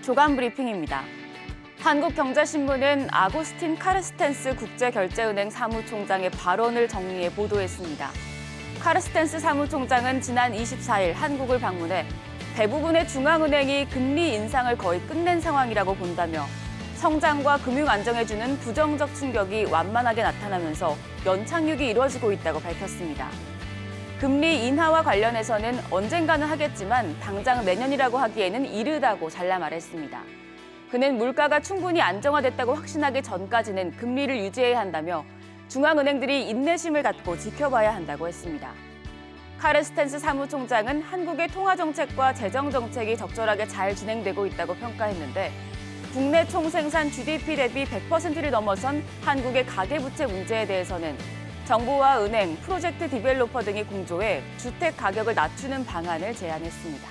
조간 브리핑입니다. 한국경제신문은 아구스틴 카르스텐스 국제결제은행 사무총장의 발언을 정리해 보도했습니다. 카르스텐스 사무총장은 지난 24일 한국을 방문해 대부분의 중앙은행이 금리 인상을 거의 끝낸 상황이라고 본다며 성장과 금융 안정에 주는 부정적 충격이 완만하게 나타나면서 연착륙이 이루어지고 있다고 밝혔습니다. 금리 인하와 관련해서는 언젠가는 하겠지만 당장 내년이라고 하기에는 이르다고 잘라 말했습니다. 그는 물가가 충분히 안정화됐다고 확신하기 전까지는 금리를 유지해야 한다며 중앙은행들이 인내심을 갖고 지켜봐야 한다고 했습니다. 카르스텐스 사무총장은 한국의 통화정책과 재정정책이 적절하게 잘 진행되고 있다고 평가했는데 국내 총생산 GDP 대비 100%를 넘어선 한국의 가계부채 문제에 대해서는 정부와 은행, 프로젝트 디벨로퍼 등이 공조해 주택 가격을 낮추는 방안을 제안했습니다.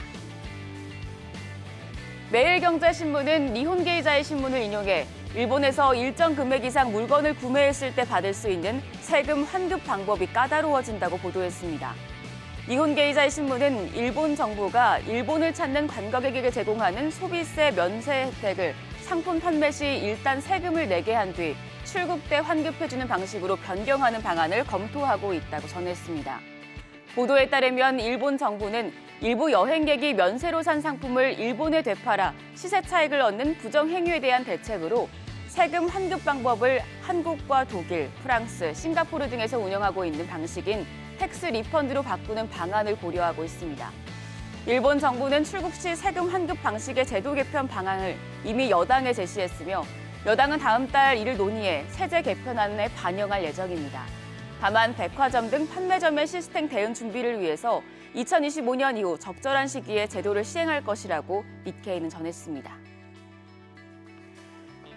매일경제신문은 니혼게이자의 신문을 인용해 일본에서 일정 금액 이상 물건을 구매했을 때 받을 수 있는 세금 환급 방법이 까다로워진다고 보도했습니다. 니혼게이자의 신문은 일본 정부가 일본을 찾는 관광객에게 제공하는 소비세 면세 혜택을 상품 판매 시 일단 세금을 내게 한 뒤 출국 때 환급해주는 방식으로 변경하는 방안을 검토하고 있다고 전했습니다. 보도에 따르면 일본 정부는 일부 여행객이 면세로 산 상품을 일본에 되팔아 시세 차익을 얻는 부정행위에 대한 대책으로 세금 환급 방법을 한국과 독일, 프랑스, 싱가포르 등에서 운영하고 있는 방식인 텍스 리펀드로 바꾸는 방안을 고려하고 있습니다. 일본 정부는 출국 시 세금 환급 방식의 제도 개편 방안을 이미 여당에 제시했으며 여당은 다음 달 이를 논의해 세제 개편안에 반영할 예정입니다. 다만 백화점 등 판매점의 시스템 대응 준비를 위해서 2025년 이후 적절한 시기에 제도를 시행할 것이라고 니케이는 전했습니다.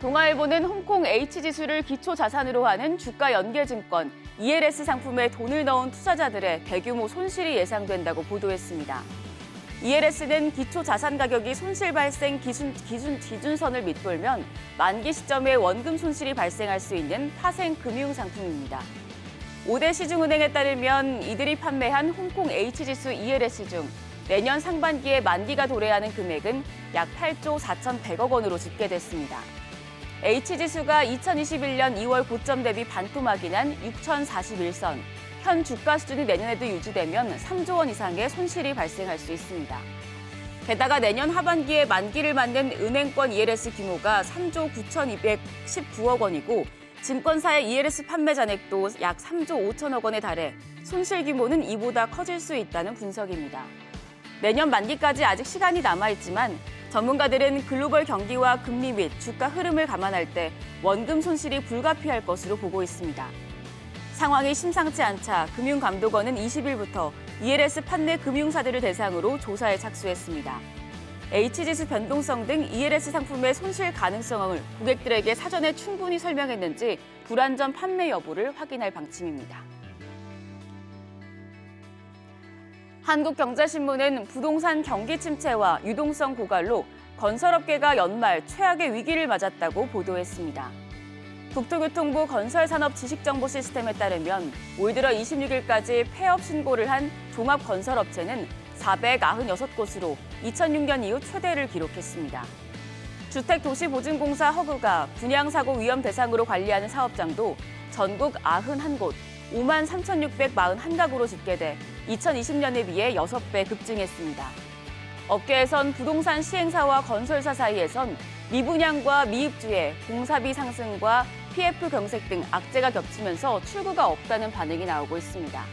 동아일보는 홍콩 H지수를 기초자산으로 하는 주가연계증권 ELS 상품에 돈을 넣은 투자자들의 대규모 손실이 예상된다고 보도했습니다. ELS는 기초자산 가격이 손실 발생 기준선을 밑돌면 만기 시점에 원금 손실이 발생할 수 있는 파생 금융상품입니다. 5대 시중은행에 따르면 이들이 판매한 홍콩 H지수 ELS 중 내년 상반기에 만기가 도래하는 금액은 약 8조 4,100억 원으로 집계됐습니다. H지수가 2021년 2월 고점 대비 반토막이 난 6,041선, 현 주가 수준이 내년에도 유지되면 3조 원 이상의 손실이 발생할 수 있습니다. 게다가 내년 하반기에 만기를 맞는 은행권 ELS 규모가 3조 9,219억 원이고 증권사의 ELS 판매 잔액도 약 3조 5천억 원에 달해 손실 규모는 이보다 커질 수 있다는 분석입니다. 내년 만기까지 아직 시간이 남아있지만 전문가들은 글로벌 경기와 금리 및 주가 흐름을 감안할 때 원금 손실이 불가피할 것으로 보고 있습니다. 상황이 심상치 않자 금융감독원은 20일부터 ELS 판매 금융사들을 대상으로 조사에 착수했습니다. H지수 변동성 등 ELS 상품의 손실 가능성을 고객들에게 사전에 충분히 설명했는지 불안전 판매 여부를 확인할 방침입니다. 한국경제신문은 부동산 경기 침체와 유동성 고갈로 건설업계가 연말 최악의 위기를 맞았다고 보도했습니다. 국토교통부 건설산업지식정보시스템에 따르면 올 들어 26일까지 폐업 신고를 한 종합건설업체는 496곳으로 2006년 이후 최대를 기록했습니다. 주택도시보증공사 허그가 분양사고 위험 대상으로 관리하는 사업장도 전국 91곳, 53,641가구로 집계돼 2020년에 비해 6배 급증했습니다. 업계에선 부동산 시행사와 건설사 사이에선 미분양과 미입주의, 공사비 상승과 PF 경색 등 악재가 겹치면서 출구가 없다는 반응이 나오고 있습니다.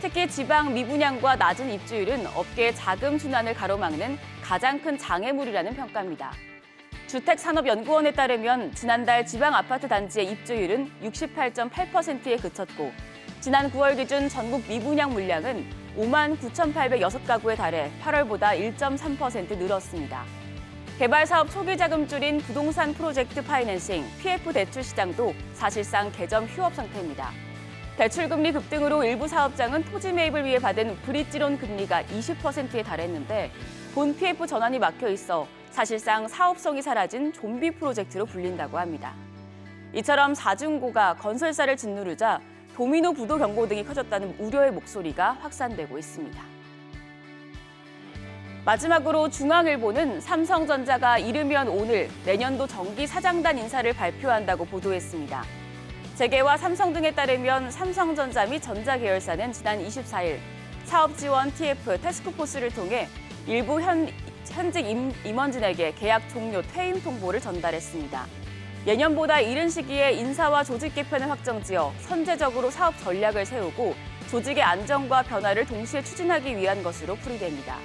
특히 지방 미분양과 낮은 입주율은 업계의 자금 순환을 가로막는 가장 큰 장애물이라는 평가입니다. 주택산업연구원에 따르면 지난달 지방 아파트 단지의 입주율은 68.8%에 그쳤고 지난 9월 기준 전국 미분양 물량은 59,806가구에 달해 8월보다 1.3% 늘었습니다. 개발사업 초기 자금줄인 부동산 프로젝트 파이낸싱, PF 대출 시장도 사실상 개점 휴업 상태입니다. 대출금리 급등으로 일부 사업장은 토지 매입을 위해 받은 브릿지론 금리가 20%에 달했는데 본 PF 전환이 막혀 있어 사실상 사업성이 사라진 좀비 프로젝트로 불린다고 합니다. 이처럼 사중고가 건설사를 짓누르자 도미노 부도 경고 등이 커졌다는 우려의 목소리가 확산되고 있습니다. 마지막으로 중앙일보는 삼성전자가 이르면 오늘 내년도 정기 사장단 인사를 발표한다고 보도했습니다. 재계와 삼성 등에 따르면 삼성전자 및 전자계열사는 지난 24일 사업지원 TF 태스크포스를 통해 일부 현직 임원진에게 계약 종료 퇴임 통보를 전달했습니다. 예년보다 이른 시기에 인사와 조직 개편을 확정지어 선제적으로 사업 전략을 세우고 조직의 안정과 변화를 동시에 추진하기 위한 것으로 풀이됩니다.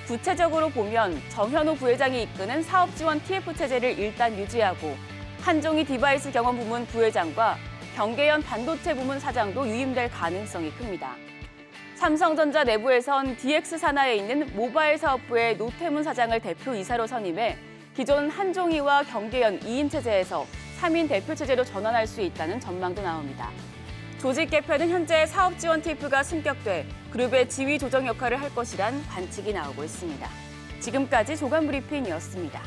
구체적으로 보면 정현호 부회장이 이끄는 사업지원 TF 체제를 일단 유지하고 한종희 디바이스 경험 부문 부회장과 경계연 반도체 부문 사장도 유임될 가능성이 큽니다. 삼성전자 내부에선 DX 산하에 있는 모바일 사업부의 노태문 사장을 대표이사로 선임해 기존 한종희와 경계연 2인 체제에서 3인 대표 체제로 전환할 수 있다는 전망도 나옵니다. 조직 개편은 현재 사업 지원 TF가 승격돼 그룹의 지휘 조정 역할을 할 것이란 관측이 나오고 있습니다. 지금까지 조간 브리핑이었습니다.